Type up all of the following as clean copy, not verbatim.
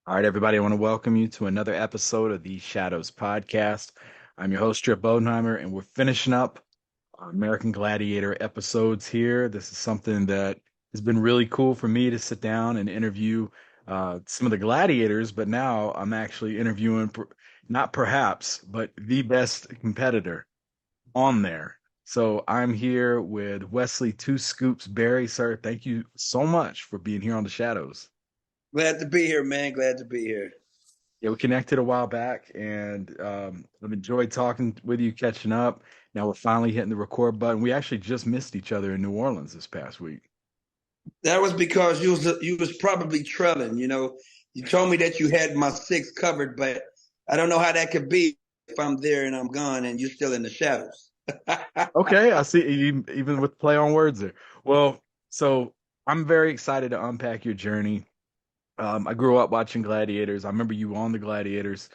All right, everybody, I want to welcome you to another episode of the Shadows Podcast. I'm your host, Trip Bodenheimer, and we're finishing up our American Gladiator episodes here. This is something that has been really cool for me to sit down and interview some of the gladiators, but now I'm actually interviewing not perhaps, but the best competitor on there. So I'm here with Wesley Two Scoops Berry. Sir, thank you so much for being here on the Shadows. Glad to be here, man. Glad to be here. Yeah, we connected a while back, and I've enjoyed talking with you, catching up. Now we're finally hitting the record button. We actually just missed each other in New Orleans this past week. That was because you was probably trailing. You told me that you had my six covered, but I don't know how that could be if I'm there and I'm gone and you're still in the shadows. Okay, I see you even with play on words there. Well, so I'm very excited to unpack your journey. I grew up watching Gladiators. I remember you on the Gladiators,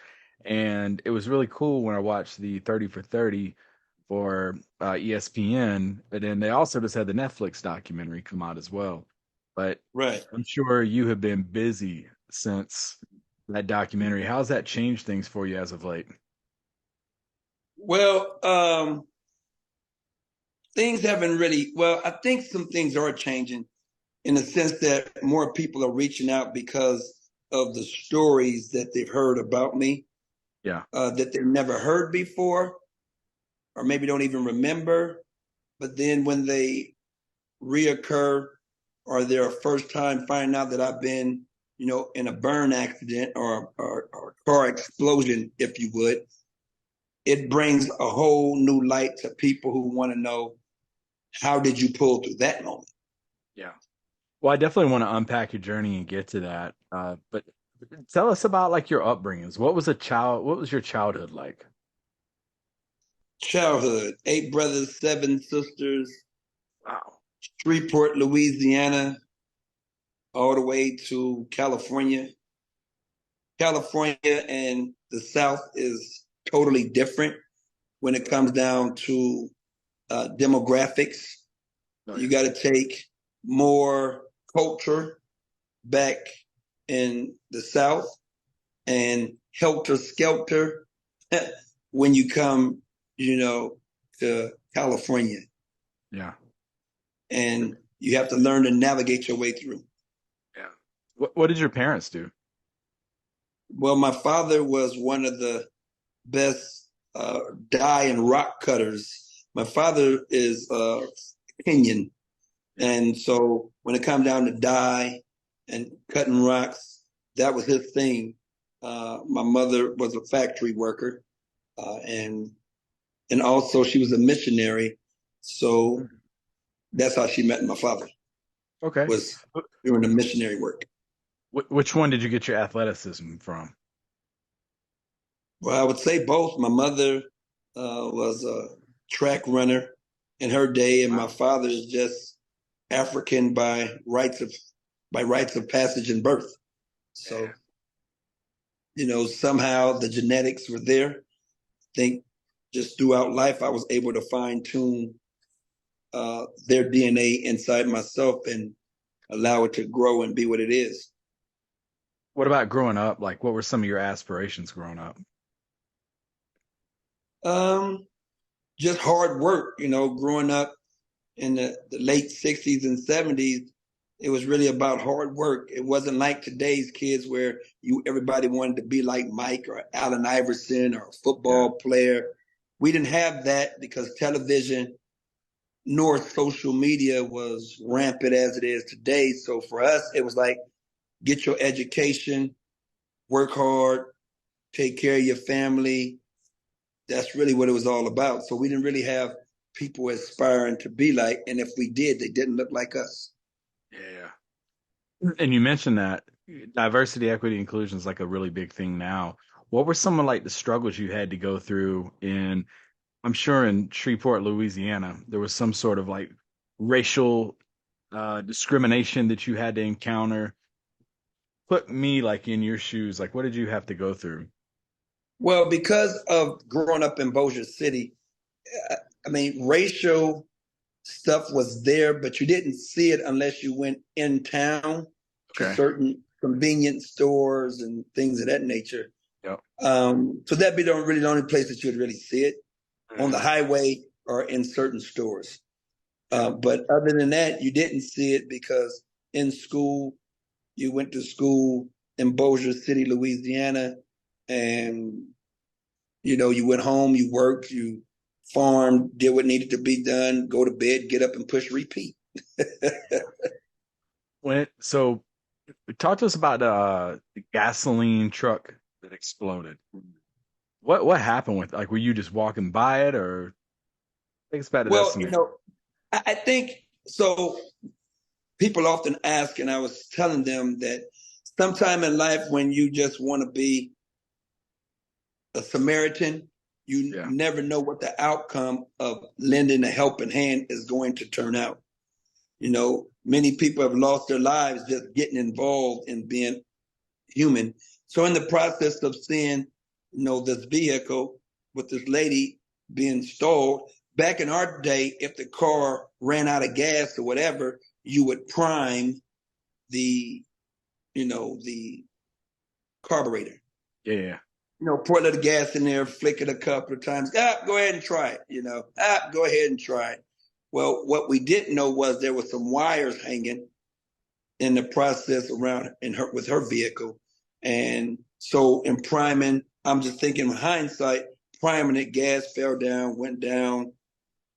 and it was really cool when I watched the 30 for 30 for ESPN. And then they also just had the Netflix documentary come out as well. But Right. I'm sure you have been busy since that documentary. How's that changed things for you as of late? Well, things haven't really. Well, I think some things are changing in the sense that more people are reaching out because of the stories that they've heard about me Yeah. that they've never heard before, or maybe don't even remember. But then when they reoccur or they're first time finding out that I've been, in a burn accident or car explosion, if you would, it brings a whole new light to people who want to know how did you pull through that moment? Yeah. Well, I definitely want to unpack your journey and get to that. But tell us about like your upbringings. What was your childhood like? Childhood, eight brothers, seven sisters, Wow. Shreveport, Louisiana, all the way to California. California and the South is totally different when it comes down to demographics. Oh, You yeah. got to take more culture back in the South and helter skelter when you come, to California. Yeah. And you have to learn to navigate your way through. Yeah. What did your parents do? Well, my father was one of the best die and rock cutters. My father is Kenyan. And so when it comes down to die and cutting rocks, that was his thing. My mother was a factory worker, and also she was a missionary. So that's how she met my father, Okay. was doing the missionary work. Which one did you get your athleticism from? Well, I would say both. My mother was a track runner in her day, and my Wow. father is just African by rights of passage and birth. Yeah. So, somehow the genetics were there. I think just throughout life, I was able to fine tune their DNA inside myself and allow it to grow and be what it is. What about growing up? Like, what were some of your aspirations growing up? Um, just hard work, growing up in the late 60s and 70s, it was really about hard work. It wasn't like today's kids where everybody wanted to be like Mike or Allen Iverson or a Yeah. football player. We didn't have that because television nor social media was rampant as it is today. So for us, it was like get your education, work hard, take care of your family. That's really what it was all about. So we didn't really have people aspiring to be like, and if we did, they didn't look like us. Yeah. And you mentioned that diversity, equity, inclusion is like a really big thing now. What were some of like the struggles you had to go through in, I'm sure in Shreveport, Louisiana, there was some sort of like racial discrimination that you had to encounter. Put me like in your shoes. Like, what did you have to go through? Well, because of growing up in Bossier City, I mean, racial stuff was there, but you didn't see it unless you went in town to Okay. certain convenience stores and things of that nature. Yep. So that'd be really the only place that you'd really see it, on the Mhm. highway or in certain stores. But other than that, you didn't see it because in school, you went to school in Bossier City, Louisiana, and you went home, you worked, you farmed, did what needed to be done, go to bed, get up and push repeat. So talk to us about the gasoline truck that exploded. What happened with, like, were you just walking by it, or take us back to that Well, scenario? I think so. People often ask, and I was telling them that sometime in life when you just want to be a Samaritan, you Yeah. never know what the outcome of lending a helping hand is going to turn out. Many people have lost their lives just getting involved in being human. So in the process of seeing, this vehicle with this lady being stalled, back in our day, if the car ran out of gas or whatever, you would prime the carburetor. Yeah. Pour a little gas in there, flick it a couple of times. Go ahead and try it. Go ahead and try it. Well, what we didn't know was there was some wires hanging in the process around with her vehicle. And so in priming, I'm just thinking in hindsight, priming it, gas fell down, went down,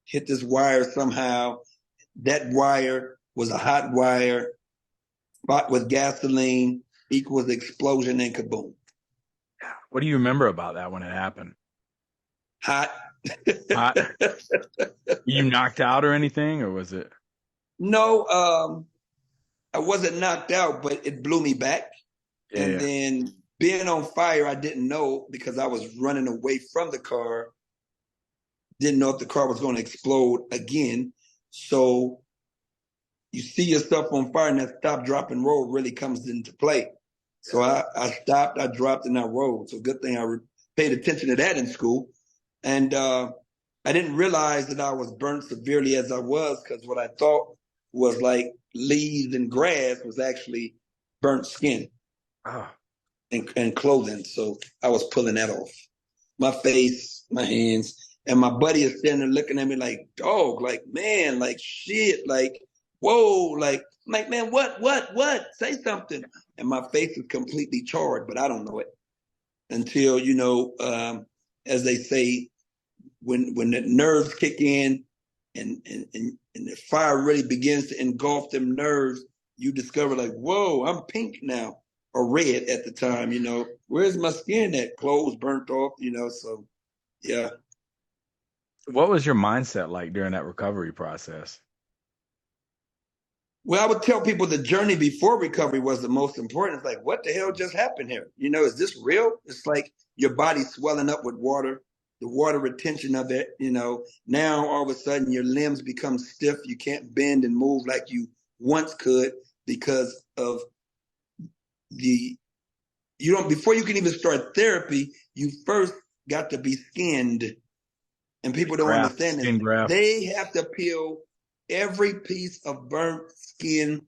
hit this wire somehow. That wire was a hot wire, spot with gasoline, equals explosion and kaboom. What do you remember about that when it happened? Hot. Hot? You knocked out or anything, or was it? No, I wasn't knocked out, but it blew me back. And Yeah. then being on fire, I didn't know because I was running away from the car. Didn't know if the car was going to explode again. So you see yourself on fire, and that stop, drop, and roll really comes into play. So I stopped, I dropped, and I rolled. So good thing I paid attention to that in school. And I didn't realize that I was burnt severely as I was, because what I thought was like leaves and grass was actually burnt skin Oh, and clothing. So I was pulling that off. My face, my hands, and my buddy is standing there looking at me like, dog, like, man, like, shit, like, whoa, like, man, what? Say something. And my face is completely charred, but I don't know it until, as they say, when the nerves kick in and the fire really begins to engulf them nerves, you discover like, whoa, I'm pink now, or red at the time, where's my skin at? Clothes burnt off, so yeah. what was your mindset like during that recovery process? Well, I would tell people the journey before recovery was the most important. It's like, what the hell just happened here? Is this real? It's like your body swelling up with water, the water retention of it. Now all of a sudden your limbs become stiff. You can't bend and move like you once could because of before you can even start therapy, you first got to be skinned. And people don't Graft, understand this. skin graft. They have to peel every piece of burnt skin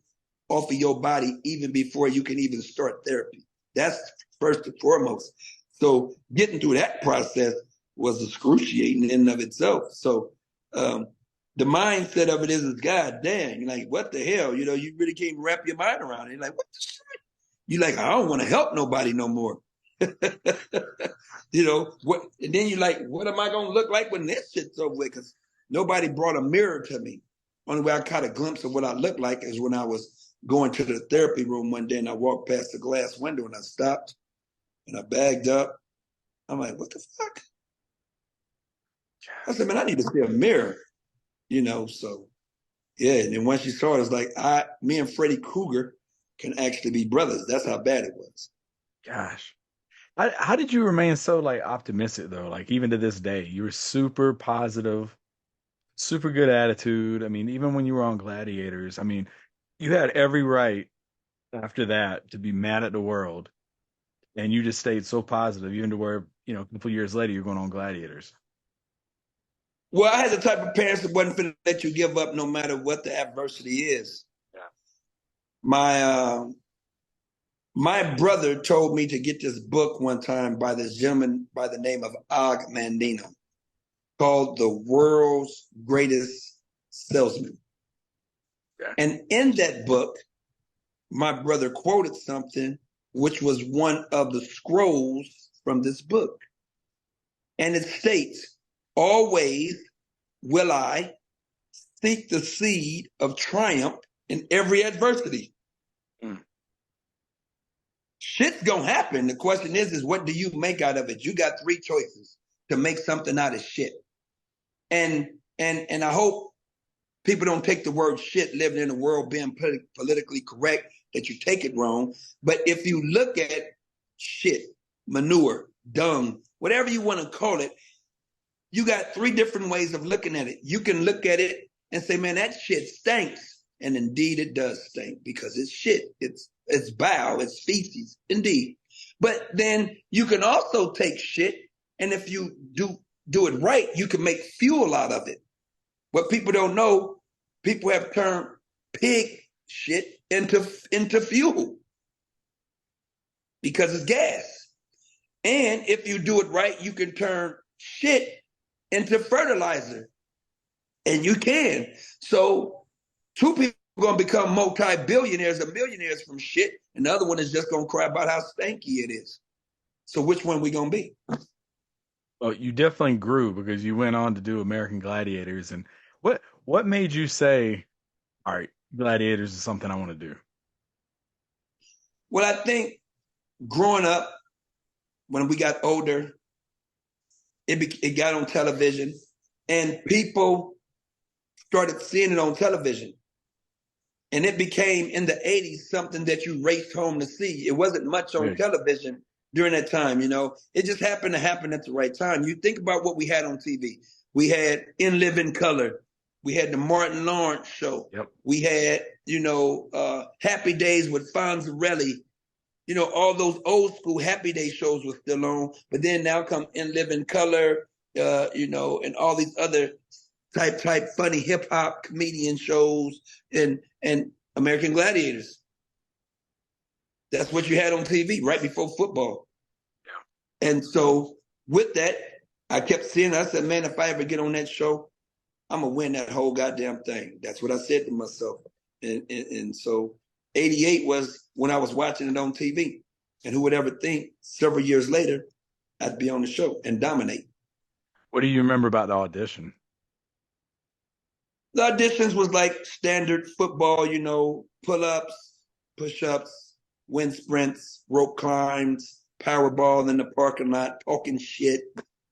off of your body even before you can even start therapy. That's first and foremost. So getting through that process was excruciating in and of itself. So the mindset of it is God damn, you're like, what the hell? You really can't wrap your mind around it. You're like, what the shit? You're like, I don't want to help nobody no more. What? And then you're like, what am I going to look like when this shit's over with? Because nobody brought a mirror to me. Only way I caught a glimpse of what I looked like is when I was going to the therapy room one day and I walked past the glass window and I stopped and I bagged up. I'm like, what the fuck? I said, man, I need to see a mirror, so yeah. And then once you saw it, it's like me and Freddy Krueger can actually be brothers. That's how bad it was. Gosh. How did you remain so, like, optimistic though? Like, even to this day, you were super positive, super good attitude. I mean, even when you were on Gladiators, I mean, you had every right after that to be mad at the world, and you just stayed so positive, even to where, a couple years later, you're going on Gladiators. Well, I had the type of parents that wasn't going to let you give up no matter what the adversity is. Yeah. My My brother told me to get this book one time by this gentleman by the name of Og Mandino called The World's Greatest Salesman. Yeah. And in that book, my brother quoted something which was one of the scrolls from this book. And it states, always will I seek the seed of triumph in every adversity. Mm. Shit's gonna happen. The question is what do you make out of it? You got three choices to make something out of shit. And I hope people don't take the word shit living in a world being politically correct, that you take it wrong. But if you look at shit, manure, dung, whatever you want to call it, you got three different ways of looking at it. You can look at it and say, man, that shit stinks. And indeed it does stink because it's shit. It's bile, it's feces, indeed. But then you can also take shit, and if you do it right, you can make fuel out of it. What people don't know, people have turned pig shit into fuel because it's gas. And if you do it right, you can turn shit into fertilizer. And you can. So two people are going to become multi-billionaires or millionaires from shit, and the other one is just going to cry about how stanky it is. So which one we going to be? Well, you definitely grew because you went on to do American Gladiators. And what made you say, all right, Gladiators is something I want to do? Well, I think growing up, when we got older, it got on television, and people started seeing it on television. And it became, in the 80s, something that you raced home to see. It wasn't much on television during that time, you know. It just happened to happen at the right time. You think about what we had on TV. We had In Living Color. We had the Martin Lawrence show. Yep. We had, Happy Days with Fonzarelli. You know, all those old school Happy Day shows were still on. But then now come In Living Color, and all these other type funny hip hop comedian shows and American Gladiators. That's what you had on TV right before football. Yeah. And so with that, I kept seeing it. I said, man, if I ever get on that show, I'm going to win that whole goddamn thing. That's what I said to myself. And so 88 was when I was watching it on TV. And who would ever think several years later, I'd be on the show and dominate. What do you remember about the audition? The auditions was like standard football, pull-ups, push-ups, wind sprints, rope climbs, power ball in the parking lot, talking shit.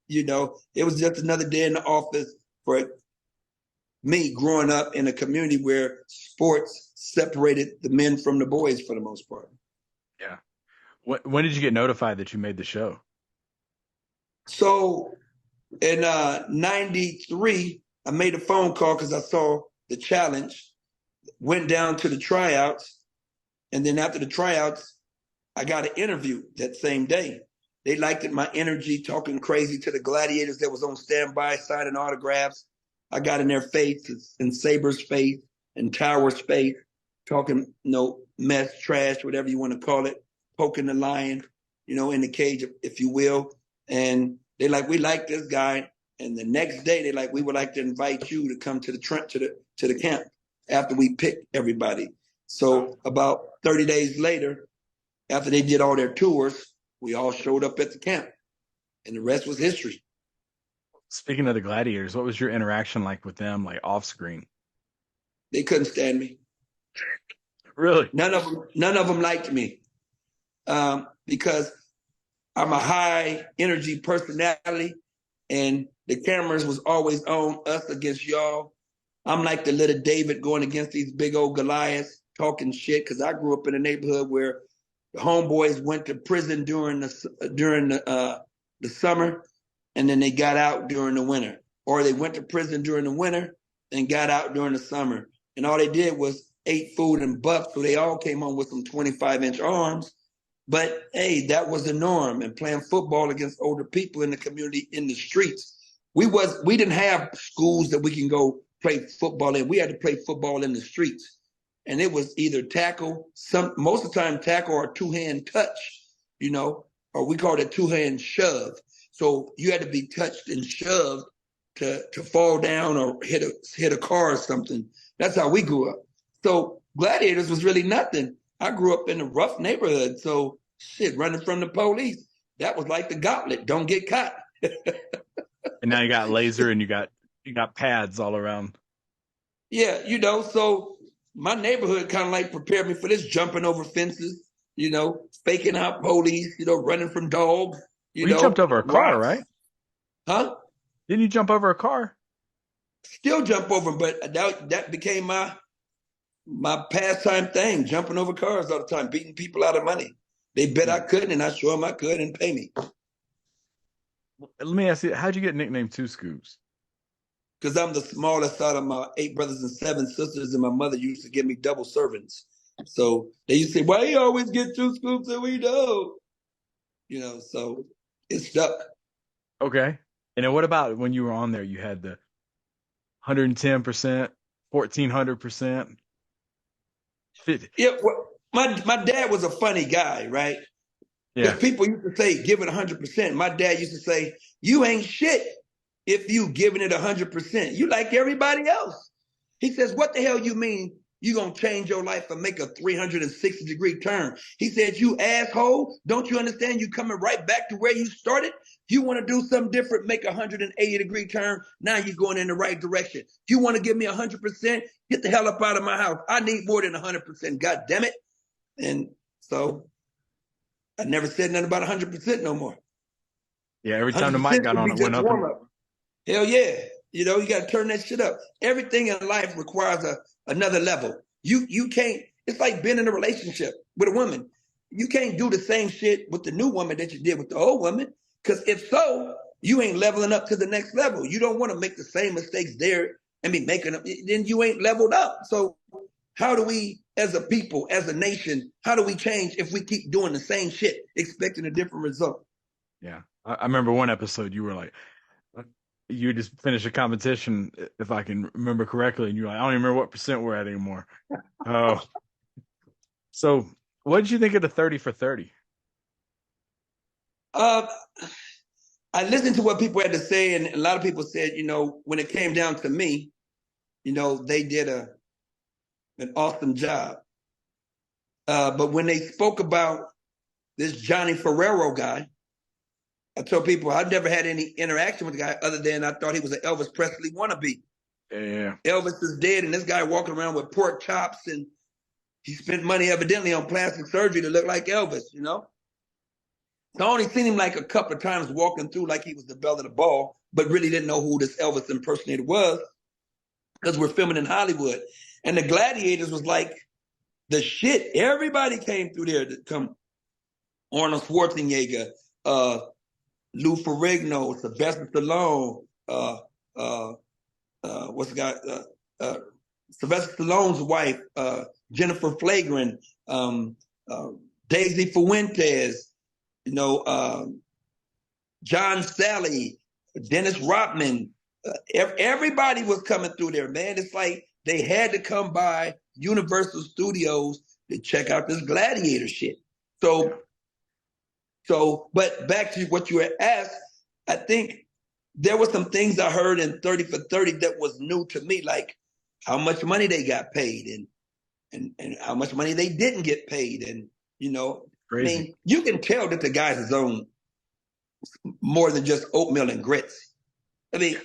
It was just another day in the office for me growing up in a community where sports separated the men from the boys for the most part. Yeah. When did you get notified that you made the show? So in 93, I made a phone call because I saw the challenge, went down to the tryouts, and then after the tryouts, I got an interview that same day. They liked it, my energy, talking crazy to the gladiators that was on standby, signing autographs. I got in their face, in Saber's face, in Tower's face, talking, mess, trash, whatever you want to call it, poking the lion, in the cage, if you will. And they like, we like this guy. And the next day, they like, we would like to invite you to come to the camp after we pick everybody. So about 30 days later, after they did all their tours, we all showed up at the camp, and the rest was history. Speaking of the Gladiators, what was your interaction like with them, like off screen? They couldn't stand me. Really? None of them liked me because I'm a high energy personality, and the cameras was always on us against y'all. I'm like the little David going against these big old Goliaths, talking shit, because I grew up in a neighborhood where the homeboys went to prison during the summer, and then they got out during the winter. Or they went to prison during the winter and got out during the summer. And all they did was ate food and buffed, so they all came home with some 25-inch arms. But hey, that was the norm. And playing football against older people in the community, in the streets. We didn't have schools that we can go play football in. We had to play football in the streets. and it was either tackle, most of the time tackle or two-hand touch, or we called it two-hand shove. So you had to be touched and shoved to fall down or hit a car or something. That's how we grew up. So Gladiators was really nothing. I grew up in a rough neighborhood, so shit, running from the police, that was like the gauntlet. Don't get caught. And now you got laser and you got pads all around. Yeah, so my neighborhood kind of like prepared me for this, jumping over fences, faking out police, running from dogs, Well, you jumped over a car, rocks. right? Huh? Didn't you jump over a car? Still jump over, but that became my pastime thing, jumping over cars all the time, beating people out of money. They bet I couldn't, and I showed them I could and pay me. Let me ask you, how'd you get nicknamed Two Scoops? Because I'm the smallest out of my 8 brothers and 7 sisters, and my mother used to give me double servants. So they used to say, why you always get 2 scoops and we don't? So it stuck. Okay. And then what about when you were on there? You had the 110%, 1400%, 50. Yeah, well, my dad was a funny guy, right? Because Yeah. people used to say, give it 100%. My dad used to say, you ain't shit if you giving it 100%. You like everybody else. He says, what the hell you mean you going to change your life and make a 360-degree turn? He said, you asshole, don't you understand you coming right back to where you started? You want to do something different, make a 180-degree turn. Now you're going in the right direction. You want to give me 100%? Get the hell up out of my house. I need more than 100%. God damn it. And so I never said nothing about 100% no more. Yeah, every time the mic got on, it went up. Hell yeah. You got to turn that shit up. Everything in life requires another level. You can't, it's like being in a relationship with a woman. You can't do the same shit with the new woman that you did with the old woman. Because if so, you ain't leveling up to the next level. You don't want to make the same mistakes there and be making them, then you ain't leveled up. So how do we, as a people, as a nation, how do we change if we keep doing the same shit, expecting a different result? Yeah. I remember one episode you were like, you just finished a competition, if I can remember correctly, and you're like, I don't even remember what percent we're at anymore. Oh. So what did you think of the 30 for 30? I listened to what people had to say, and a lot of people said, when it came down to me, they did an awesome job. But when they spoke about this Johnny Ferrero guy, I told people I've never had any interaction with the guy other than I thought he was an Elvis Presley wannabe. Yeah. Elvis is dead, and this guy walking around with pork chops, and he spent money evidently on plastic surgery to look like Elvis, So I only seen him like a couple of times walking through like he was the belle of the ball, but really didn't know who this Elvis impersonator was because we're filming in Hollywood. And the Gladiators was like the shit. Everybody came through there to come. Arnold Schwarzenegger, Lou Ferrigno, Sylvester Stallone, what's the guy? Sylvester Stallone's wife, Jennifer Flagran, Daisy Fuentes, John Sally, Dennis Rodman. Everybody was coming through there, man. It's like they had to come by Universal Studios to check out this Gladiator shit. But back to what you had asked, I think there were some things I heard in 30 for 30 that was new to me, like how much money they got paid and how much money they didn't get paid. And, Crazy. I mean, you can tell that the guys is on more than just oatmeal and grits. I mean,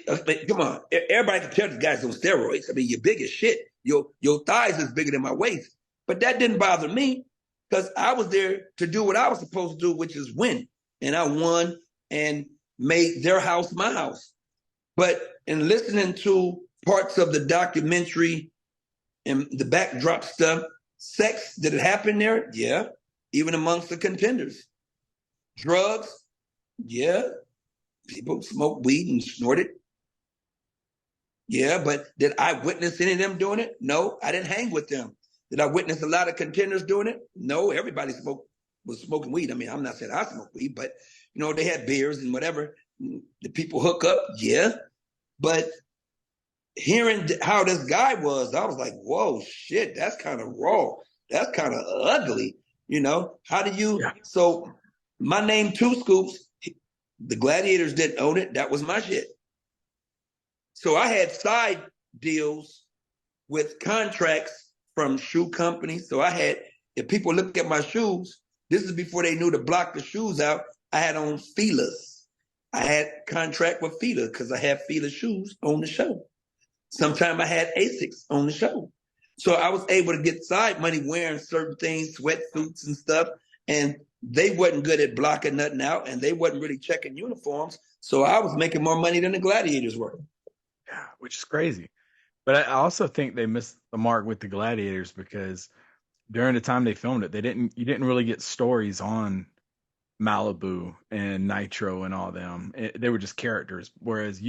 come on. Everybody can tell the guys on steroids. I mean, you're big as shit. Your thighs is bigger than my waist. But that didn't bother me because I was there to do what I was supposed to do, which is win. And I won and made their house my house. But in listening to parts of the documentary and the backdrop stuff, sex, did it happen there? Yeah. Even amongst the contenders. Drugs? Yeah. People smoke weed and snort it. Yeah, but did I witness any of them doing it? No, I didn't hang with them. Did I witness a lot of contenders doing it? No, everybody was smoking weed. I mean, I'm not saying I smoke weed, but they had beers and whatever. The people hook up, yeah. But hearing how this guy was, I was like, whoa, shit, that's kind of raw. That's kind of ugly. You know, how do you? Yeah. So my name, Two Scoops, the Gladiators didn't own it. That was my shit. So I had side deals with contracts from shoe companies. So I had, if people look at my shoes, this is before they knew to block the shoes out. I had on Fila's. I had contract with Fila because I had Fila shoes on the show. Sometimes I had Asics on the show. So I was able to get side money wearing certain things, sweatsuits and stuff. And they wasn't good at blocking nothing out, and they wasn't really checking uniforms. So I was making more money than the Gladiators were. Yeah, which is crazy. But I also think they missed the mark with the Gladiators because during the time they filmed it, you didn't really get stories on Malibu and Nitro and all them. They were just characters. Whereas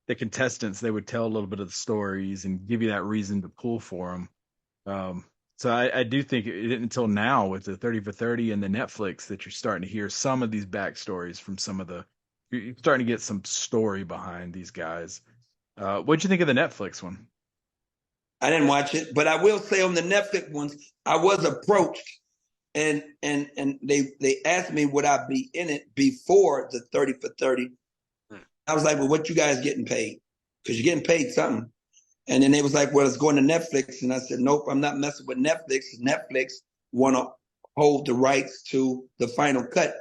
the contestants, they would tell a little bit of the stories and give you that reason to pull for them. So I do think it isn't until now with the 30 for 30 and the Netflix that you're starting to hear some of these backstories from some of you're starting to get some story behind these guys. What'd you think of the Netflix one? I didn't watch it, but I will say on the Netflix ones, I was approached and they asked me would I be in it before the 30 for 30. I was like, well, what you guys getting paid? Because you're getting paid something. And then they was like, well, it's going to Netflix. And I said, nope, I'm not messing with Netflix. Netflix want to hold the rights to the final cut.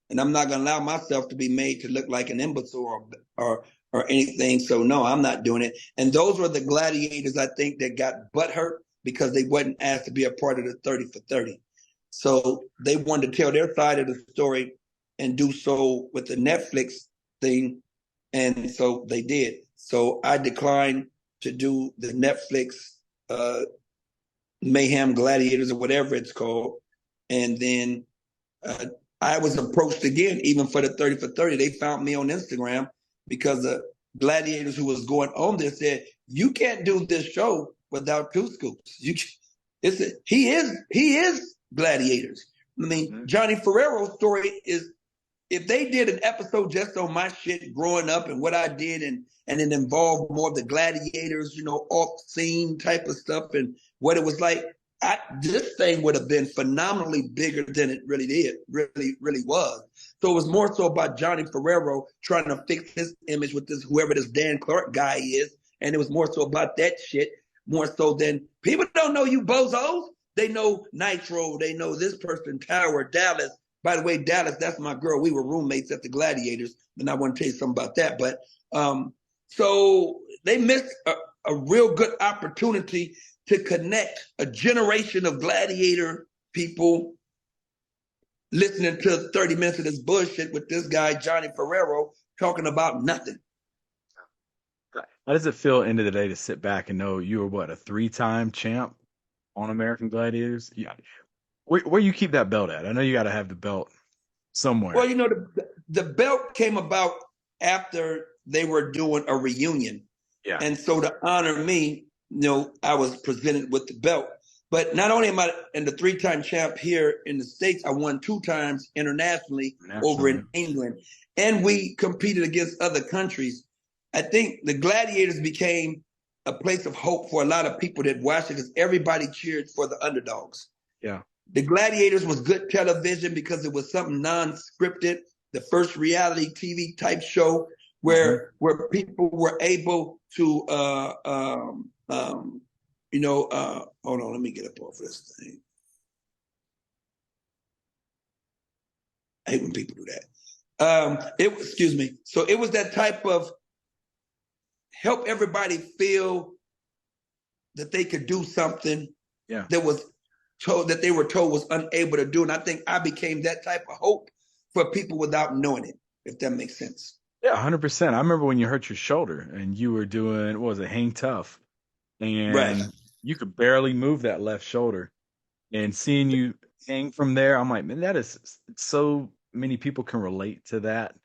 And I'm not going to allow myself to be made to look like an imbecile or anything. So no, I'm not doing it. And those were the gladiators, I think, that got butthurt because they wasn't asked to be a part of the 30 for 30. So they wanted to tell their side of the story and do so with the Netflix thing. And so they did. So I declined to do the Netflix Mayhem Gladiators or whatever it's called. And then I was approached again, even for the 30 for 30. They found me on Instagram because the gladiators who was going on there said, you can't do this show without Two Scoops. He is gladiators. I mean, Johnny Ferrero's story is, if they did an episode just on my shit growing up and what I did and it involved more of the gladiators, you know, off scene type of stuff and what it was like, this thing would have been phenomenally bigger than it really was. So it was more so about Johnny Ferrero trying to fix his image with this, whoever this Dan Clark guy is. And it was more so about that shit, more so than people don't know you bozos. They know Nitro. They know this person, Tower, Dallas. By the way, Dallas, that's my girl. We were roommates at the Gladiators, and I want to tell you something about that. But so they missed a real good opportunity to connect a generation of gladiator people listening to 30 minutes of this bullshit with this guy, Johnny Ferrero, talking about nothing. How does it feel end of the day to sit back and know you were what, a 3-time champ on American Gladiators? Yeah. Where you keep that belt at? I know you got to have the belt somewhere. Well, you know, the belt came about after they were doing a reunion. Yeah. And so to honor me, you know, I was presented with the belt. But not only am I in the 3-time champ here in the States, I won 2 times internationally over in England. And we competed against other countries. I think the Gladiators became a place of hope for a lot of people that watched it because everybody cheered for the underdogs. Yeah. The Gladiators was good television because it was something non-scripted, the first reality TV type show where people were able to, hold on, let me get up off this thing. I hate when people do that. Excuse me. So it was that type of help everybody feel that they could do something that was told that they were told was unable to do. And I think I became that type of hope for people without knowing it, if that makes sense. Yeah, 100%. I remember when you hurt your shoulder and you were doing, what was it, hang tough. And you could barely move that left shoulder. And seeing you hang from there, I'm like, man, that is so many people can relate to that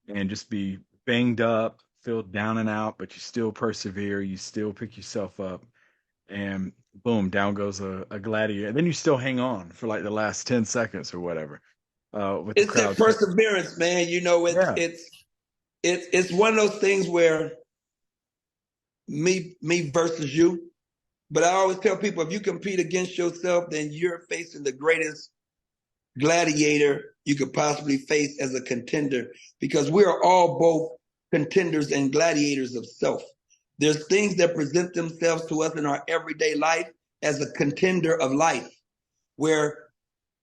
and just be banged up, feel down and out, but you still persevere, you still pick yourself up. And boom, down goes a gladiator. And then you still hang on for like the last 10 seconds or whatever. It's that perseverance, man. You know, it's one of those things where me versus you. But I always tell people, if you compete against yourself, then you're facing the greatest gladiator you could possibly face as a contender, because we are all both contenders and gladiators of self. There's things that present themselves to us in our everyday life as a contender of life, where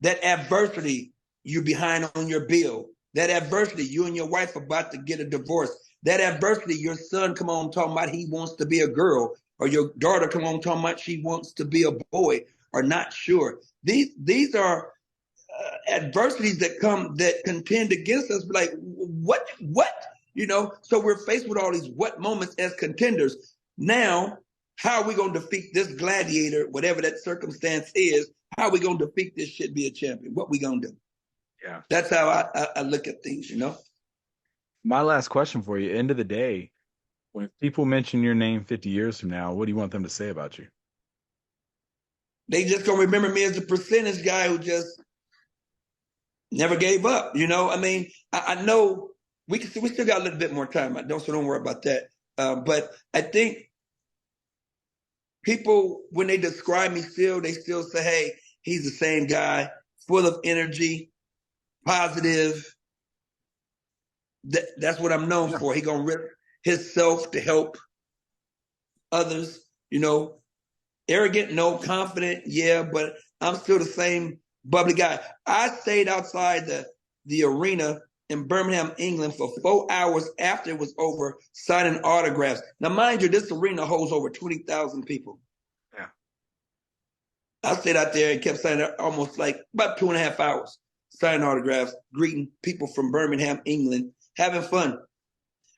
that adversity, you're behind on your bill. That adversity, you and your wife about to get a divorce. That adversity, your son come on talking about he wants to be a girl, or your daughter come on talking about she wants to be a boy, or not sure. These are adversities that contend against us. Like, what? So we're faced with all these what moments as contenders. Now, how are we going to defeat this gladiator, whatever that circumstance is? How are we going to defeat this shit, be a champion? What we going to do? Yeah. That's how I look at things, My last question for you, end of the day, when people mention your name 50 years from now, what do you want them to say about you? They just going to remember me as a percentage guy who just never gave up. I mean, I know we still got a little bit more time. Don't worry about that. But I think people, when they describe me they still say, hey, he's the same guy, full of energy, positive. That's what I'm known for. He gonna rip himself to help others. Arrogant, no. Confident, yeah, but I'm still the same bubbly guy. I stayed outside the arena in Birmingham, England for 4 hours after it was over, signing autographs. Now, mind you, this arena holds over 20,000 people. Yeah. I stayed out there and kept signing almost like about 2.5 hours, signing autographs, greeting people from Birmingham, England, having fun,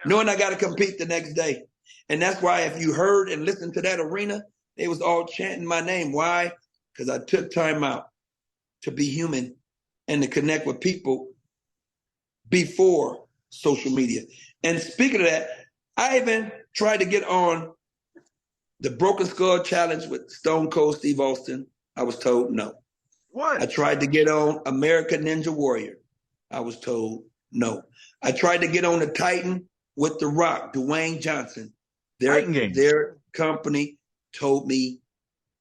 knowing I got to compete the next day. And that's why if you heard and listened to that arena, they was all chanting my name. Why? Because I took time out to be human and to connect with people before social media. And speaking of that, I even tried to get on the Broken Skull Challenge with Stone Cold Steve Austin. I was told no. What? I tried to get on American Ninja Warrior. I was told no. I tried to get on the Titan with The Rock, Dwayne Johnson. Their company told me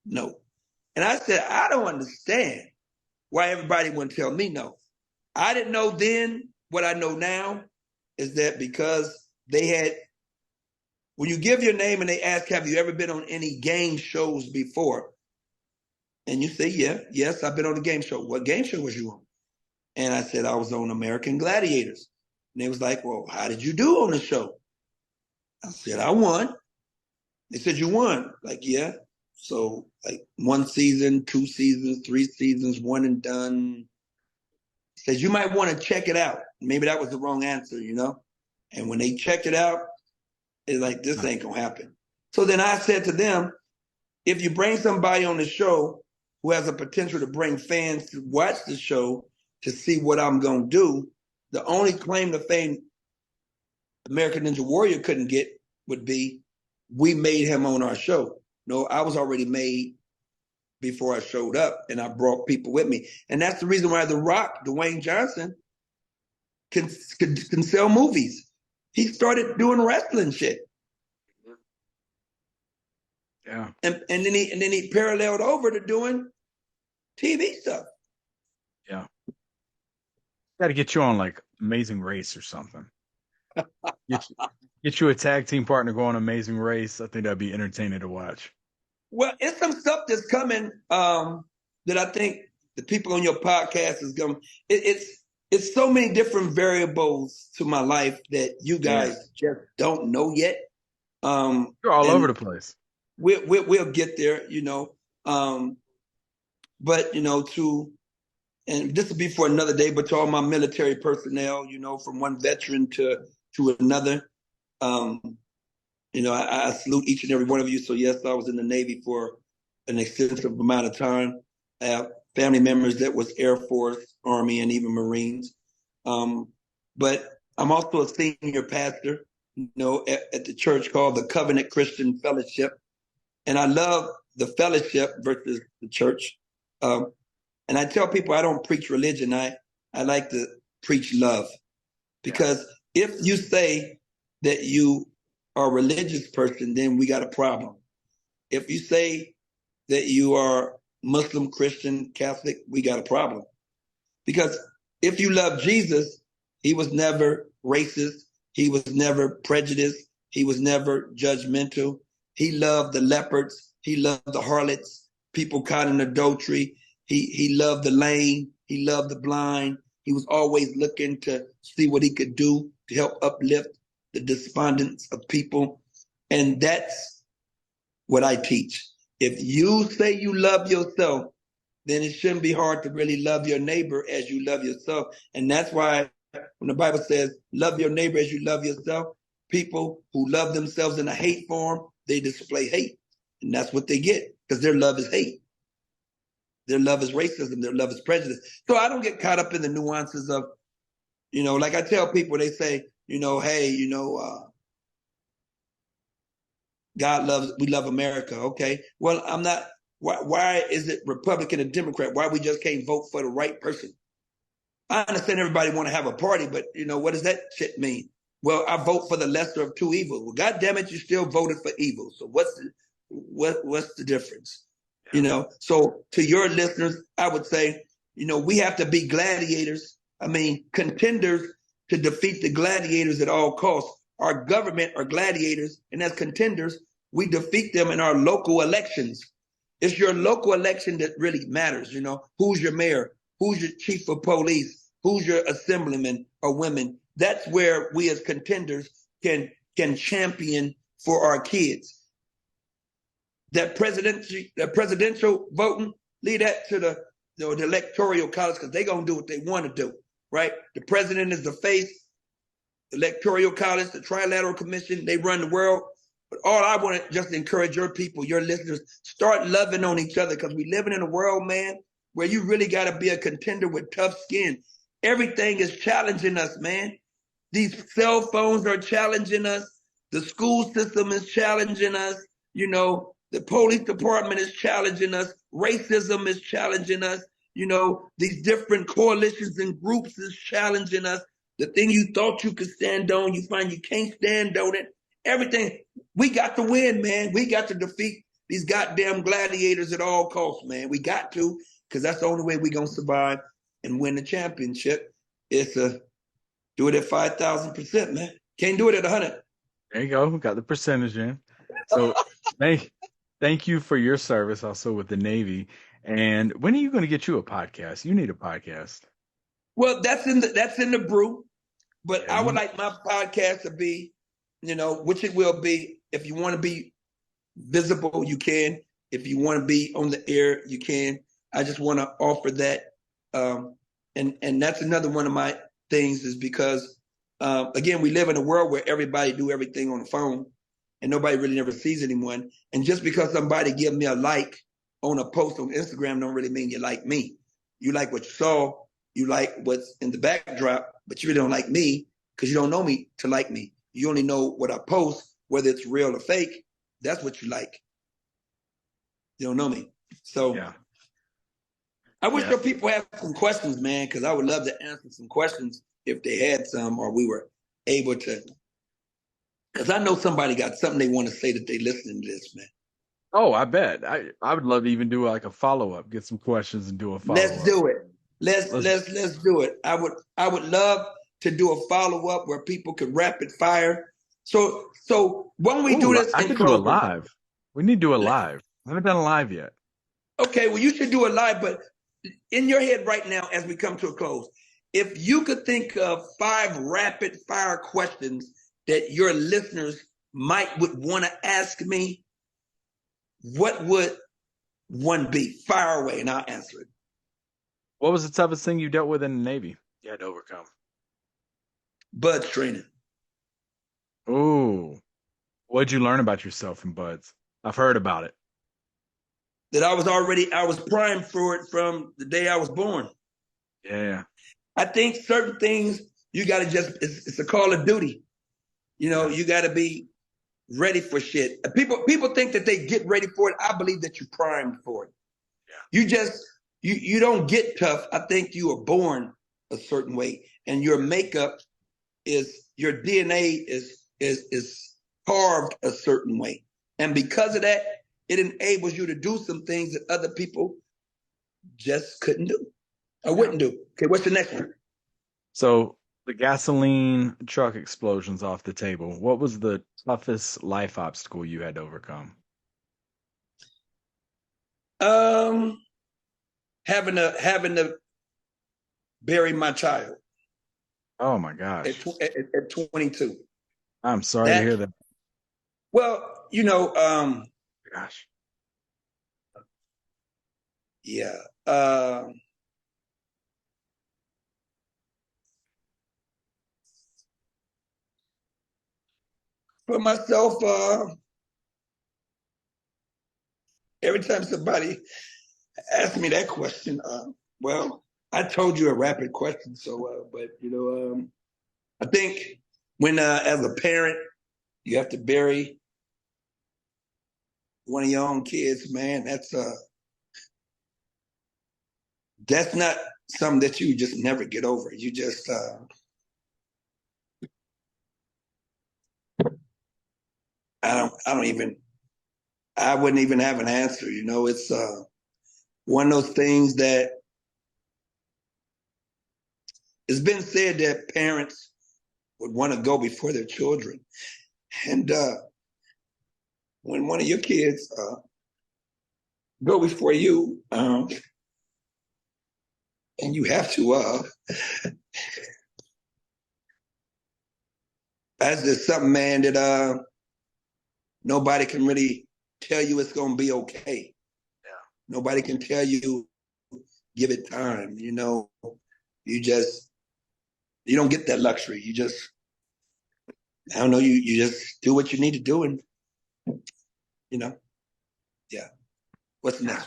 no. And I said, I don't understand why everybody wouldn't tell me no. I didn't know then. What I know now is that because they had, when you give your name and they ask, have you ever been on any game shows before? And you say, yes, I've been on a game show. What game show was you on? And I said, I was on American Gladiators. And they was like, well, how did you do on the show? I said, I won. They said, you won? Like, yeah. So like 1 season, 2 seasons, 3 seasons, one and done. Says, you might want to check it out. Maybe that was the wrong answer, And when they checked it out, it's like, this ain't going to happen. So then I said to them, if you bring somebody on the show who has a potential to bring fans to watch the show to see what I'm going to do, the only claim to fame American Ninja Warrior couldn't get would be, we made him on our show. No, I was already made before I showed up, and I brought people with me. And that's the reason why The Rock, Dwayne Johnson, can sell movies. He started doing wrestling shit. Yeah. And then he paralleled over to doing TV stuff. Yeah. Got to get you on like Amazing Race or something. Get you a tag team partner going Amazing Race. I think that'd be entertaining to watch. Well, it's some stuff that's coming that I think the people on your podcast is going. It's so many different variables to my life that you guys just don't know yet. You're all over the place. We'll get there, but and this will be for another day. But to all my military personnel, from one veteran to another. I salute each and every one of you. So yes, I was in the Navy for an extensive amount of time. I have family members that was Air Force, Army, and even Marines. But I'm also a senior pastor, at the church called the Covenant Christian Fellowship. And I love the fellowship versus the church. And I tell people I don't preach religion. I like to preach love. Because if you say that you are a religious person, then we got a problem. If you say that you are Muslim, Christian, Catholic, we got a problem. Because if you love Jesus, he was never racist. He was never prejudiced. He was never judgmental. He loved the leopards. He loved the harlots, people caught in adultery. He loved the lame. He loved the blind. He was always looking to see what he could do to help uplift the despondence of people. And that's what I teach. If you say you love yourself, then it shouldn't be hard to really love your neighbor as you love yourself. And that's why when the Bible says, love your neighbor as you love yourself, people who love themselves in a hate form, they display hate. And that's what they get, because their love is hate. Their love is racism. Their love is prejudice. So I don't get caught up in the nuances of, like I tell people, they say, hey, we love America. Okay. Well, I'm not, why is it Republican and Democrat? Why we just can't vote for the right person? I understand everybody want to have a party, but what does that shit mean? Well, I vote for the lesser of two evils. Well, God damn it, you still voted for evil. So what's the difference? So to your listeners, I would say, we have to be gladiators. I mean, contenders to defeat the gladiators at all costs. Our government are gladiators, and as contenders, we defeat them in our local elections. It's your local election that really matters. Who's your mayor? Who's your chief of police? Who's your assemblyman or women? That's where we as contenders can champion for our kids. That presidential voting, leave that to the electoral college, because they're going to do what they want to do, right? The president is the face, the electoral college, the trilateral commission, they run the world. But all I want to just encourage your people, your listeners, start loving on each other, because we living in a world, man, where you really got to be a contender with tough skin. Everything is challenging us, man. These cell phones are challenging us. The school system is challenging us. The police department is challenging us. Racism is challenging us. These different coalitions and groups is challenging us. The thing you thought you could stand on, you find you can't stand on it. Everything. We got to win, man. We got to defeat these goddamn gladiators at all costs, man. We got to, because that's the only way we're going to survive and win the championship. Is to do it at 5,000%, man. Can't do it at 100. There you go. We got the percentage in. So thank you for your service also with the Navy. And when are you going to get you a podcast? You need a podcast. Well, that's in the brew. But I would like my podcast to be, which it will be. If you want to be visible, you can. If you want to be on the air, you can. I just want to offer that. And that's another one of my things, is because, again, we live in a world where everybody do everything on the phone and nobody really never sees anyone. And just because somebody give me a like on a post on Instagram don't really mean you like me. You like what you saw. You like what's in the backdrop, but you really don't like me because you don't know me to like me. You only know what I post, whether it's real or fake. That's what you like. You don't know me. So yeah. I wish your people had some questions, man, because I would love to answer some questions if they had some, or we were able to. Because I know somebody got something they want to say that they listening to this, man. Oh, I bet. I would love to even do like a follow-up, get some questions and do a follow-up. Let's do it. Let's do it. I would love to do a follow-up where people could rapid fire. So when we do this, I could do a live. We need to do a live. I haven't done a live yet. Okay, well, you should do a live, but in your head right now, as we come to a close, if you could think of 5 rapid fire questions that your listeners would want to ask me, what would one be? Fire away, and I'll answer it. What was the toughest thing you dealt with in the Navy you had to overcome? Buds training. Ooh. What'd you learn about yourself from Buds? I've heard about it. That I was primed for it from the day I was born. Yeah. I think certain things you got to it's a call of duty. You got to be ready for shit. People think that they get ready for it. I believe that you're primed for it. Yeah. You don't get tough. I think you are born a certain way, and your makeup is, your DNA is carved a certain way. And because of that, it enables you to do some things that other people just couldn't do or Yeah. wouldn't do. Okay, what's the next one? So the gasoline truck explosions off the table. What was the toughest life obstacle you had to overcome? Um, having to bury my child Oh my gosh. at 22. I'm sorry to That hear that. well, Gosh. yeah. Uh, for myself, every time somebody asks me that question, well, I told you a rapid question, so but I think when as a parent you have to bury one of your own kids, man, that's not something that you just never get over. You just I wouldn't even have an answer. It's one of those things that it's been said that parents would want to go before their children, and when one of your kids go before you, and you have to, that's just something, man, that nobody can really tell you it's gonna be okay. Nobody can tell you give it time. You just you don't get that luxury. You just I don't know. You just do what you need to do, and you know, yeah. What's Yeah.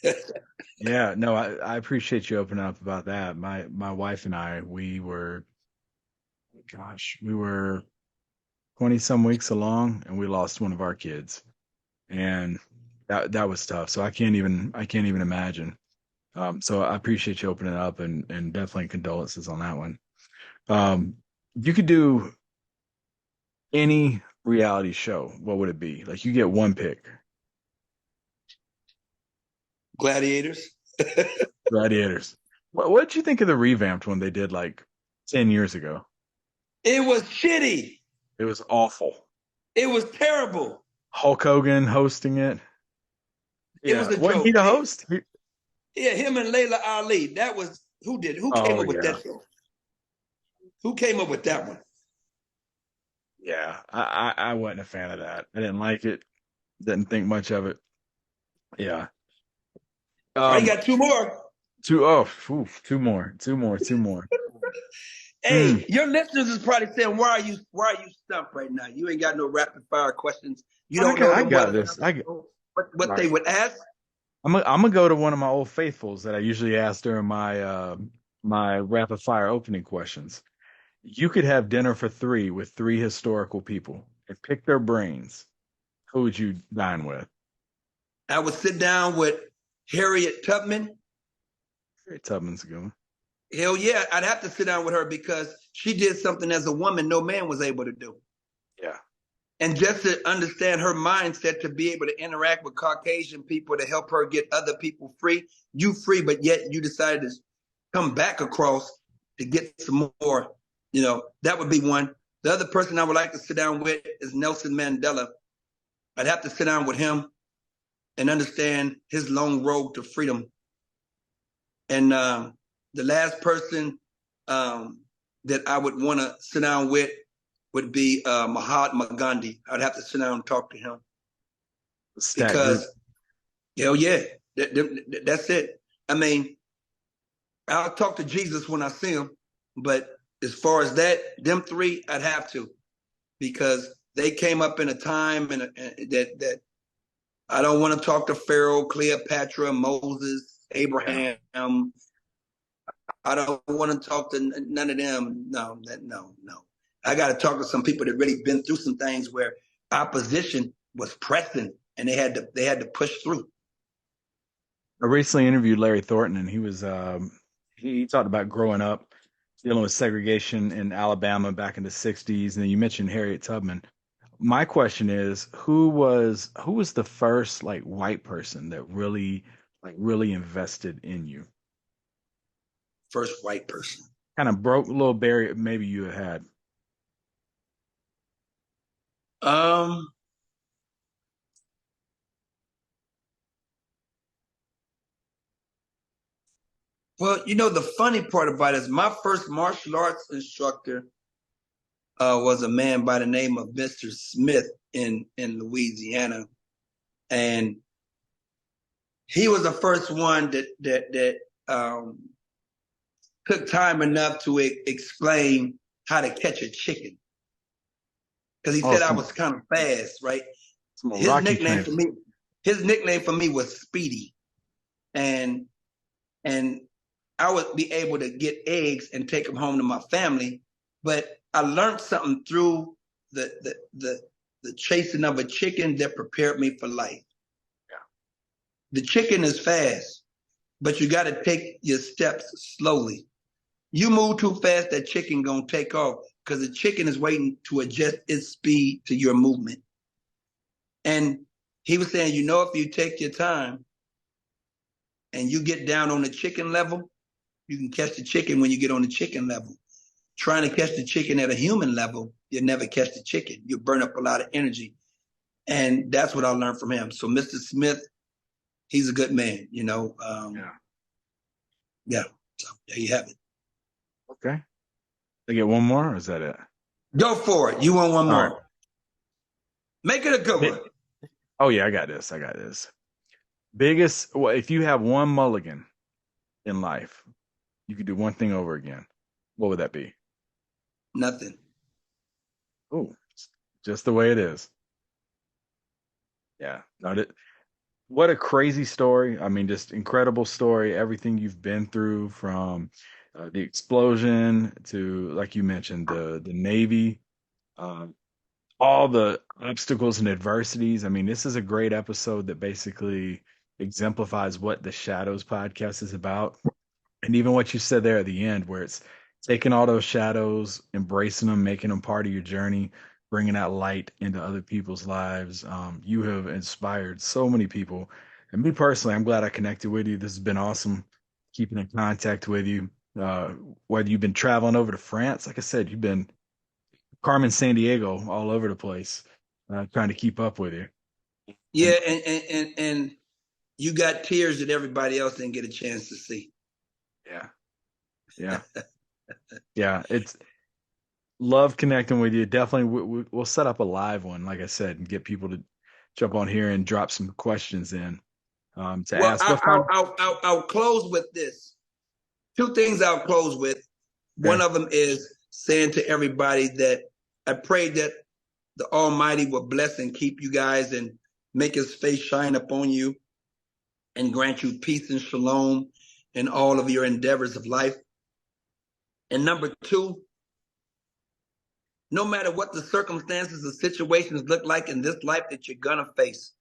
next? Yeah, no, I appreciate you opening up about that. My wife and I, we were 20 some weeks along and we lost one of our kids. And that was tough. So I can't even imagine. So I appreciate you opening up and definitely condolences on that one. Um, you could do any reality show, what would it be? Like you get one pick. Gladiators. Gladiators. What did you think of the revamped one they did like 10 years ago? It was shitty. It was awful. It was terrible. Hulk Hogan hosting it. It was Yeah. a Wasn't he joke. the host? Yeah, him and Layla Ali. That was who came Oh up with yeah. that show? Who came up with that one? Yeah. I wasn't a fan of that. I didn't like it. Didn't think much of it. Yeah. All right, you Um got two more. two more. Two more. Two more. Mm. Hey, your listeners is probably saying, why are you stumped right now? You ain't got no rapid fire questions. You don't know I got whether this. what they Right. would ask. I'm gonna go to one of my old faithfuls that I usually ask during my rapid fire opening questions. You could have dinner for three with three historical people and pick their brains. Who would you dine with? I would sit down with Harriet Tubman. Harriet Tubman's a good one. Hell yeah, I'd have to sit down with her because she did something as a woman no man was able to do. Yeah. And just to understand her mindset to be able to interact with Caucasian people to help her get other people free, you free, but yet you decided to come back across to get some more. That would be one. The other person I would like to sit down with is Nelson Mandela. I'd have to sit down with him and understand his long road to freedom. And the last person that I would want to sit down with would be Mahatma Gandhi. I'd have to sit down and talk to him Stack group. because, hell yeah, that's it. I mean, I'll talk to Jesus when I see him, but as far as them three, I'd have to because they came up in a time that I don't want to talk to Pharaoh, Cleopatra, Moses, Yeah. Abraham. I don't want to talk to none of them. No. I got to talk to some people that really been through some things where opposition was pressing and they had to push through. I recently interviewed Larry Thornton, and he talked about growing up dealing with segregation in Alabama back in the '60s, and then you mentioned Harriet Tubman. my question is, who was the first like white person that really invested in you? First white person. Kind of broke a little barrier maybe you had. Um, well, the funny part about it is my first martial arts instructor was a man by the name of Mr. Smith in Louisiana, and he was the first one that took time enough to explain how to catch a chicken because he Oh, said I was kind of fast, right? some His Rocky nickname for trainers. me, his nickname for me was Speedy, and and I would be able to get eggs and take them home to my family. But I learned something through the chasing of a chicken that prepared me for life. The chicken is fast, but you got to take your steps slowly. You move too fast, that chicken gonna take off because the chicken is waiting to adjust its speed to your movement. And he was saying, if you take your time and you get down on the chicken level, you can catch the chicken when you get on the chicken level. Trying to catch the chicken at a human level, you'll never catch the chicken. You'll burn up a lot of energy. And that's what I learned from him. So Mr. Smith, he's a good man, Yeah. Yeah. So there you have it. Okay. They get one more, or is that it? Go for it. You want one All right. more. Make it a good one. Oh yeah, I got this. I got this. Biggest, well, if you have one mulligan in life, you could do one thing over again. What would that be? Nothing. Oh, just the way it is. Yeah. No, what a crazy story. I mean, just incredible story. Everything you've been through from the explosion to, like you mentioned, the Navy, uh, all the obstacles and adversities. I mean, this is a great episode that basically exemplifies what the Shadows podcast is about. And even what you said there at the end, where it's taking all those shadows, embracing them, making them part of your journey, bringing that light into other people's lives. You have inspired so many people. And me personally, I'm glad I connected with you. This has been awesome keeping in contact with you. Uh, whether you've been traveling over to France, like I said, you've been Carmen San Diego all over the place, trying to keep up with you. Yeah, And and you got tears that everybody else didn't get a chance to see. yeah, yeah, yeah. It's love connecting with you. Definitely, we'll set up a live one, like I said, and get people to jump on here and drop some questions in to Well, ask. What kind? I'll close with this. Two things I'll close with. One Okay. of them is saying to everybody that I pray that the Almighty will bless and keep you guys and make his face shine upon you and grant you peace and shalom in all of your endeavors of life. And number two, no matter what the circumstances or situations look like in this life that you're going to face,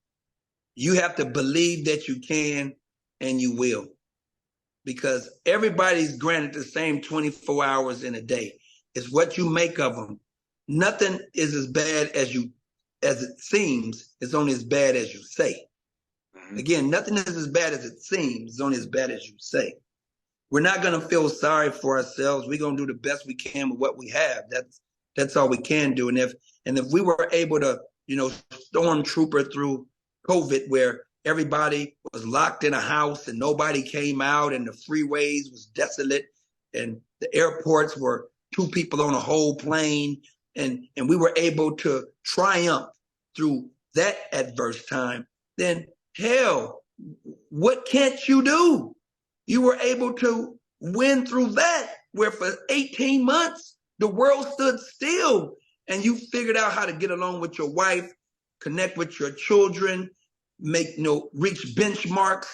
you have to believe that you can and you will. Because everybody's granted the same 24 hours in a day. It's what you make of them. Nothing is as bad as it seems. It's only as bad as you say. Mhm. Again, nothing is as bad as it seems. It's only as bad as you say. We're not going to feel sorry for ourselves. We're going to do the best we can with what we have. That's all we can do. And if we were able to, stormtrooper through COVID, where everybody was locked in a house and nobody came out, and the freeways was desolate, and the airports were two people on a whole plane, and we were able to triumph through that adverse time, then hell, what can't you do? You were able to win through that, where for 18 months, the world stood still and you figured out how to get along with your wife, connect with your children, reach benchmarks.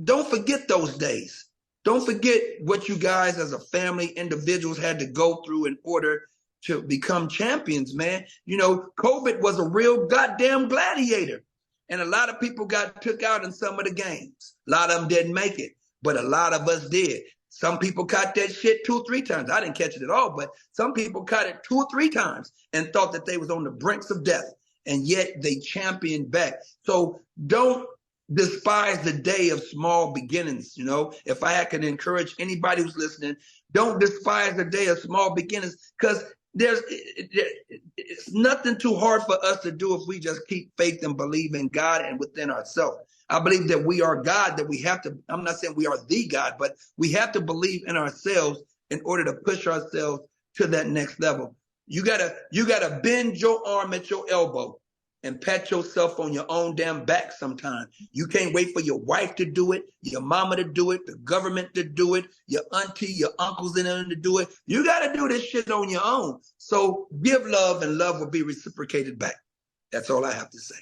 Don't forget those days. Don't forget what you guys as a family, individuals had to go through in order to become champions, man. COVID was a real goddamn gladiator. And a lot of people got took out in some of the games. A lot of them didn't make it, but a lot of us did. Some people caught that shit 2 or 3 times. I didn't catch it at all, but some people caught it 2 or 3 times and thought that they was on the brinks of death, and yet they championed back. So don't despise the day of small beginnings. You know, if I can encourage anybody who's listening, don't despise the day of small beginnings, because it's nothing too hard for us to do if we just keep faith and believe in God and within ourselves. I believe that we are God, that we have to, I'm not saying we are the God, but we have to believe in ourselves in order to push ourselves to that next level. You gotta bend your arm at your elbow and pat yourself on your own damn back sometime. You can't wait for your wife to do it, your mama to do it, the government to do it, your auntie, your uncles and them to do it. You got to do this shit on your own. So give love, and love will be reciprocated back. That's all I have to say.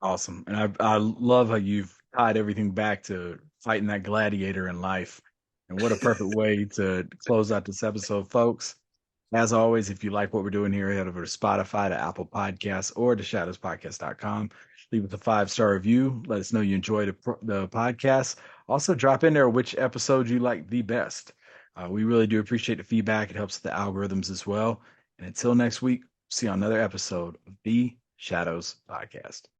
Awesome. And I love how you've tied everything back to fighting that gladiator in life. And what a perfect way to close out this episode, folks. As always, if you like what we're doing here, head over to Spotify, to Apple Podcasts, or to shadowspodcast.com. Leave us a 5-star review. Let us know you enjoyed the podcast. Also, drop in there which episode you like the best. We really do appreciate the feedback. It helps the algorithms as well. And until next week, see you on another episode of the Shadows Podcast.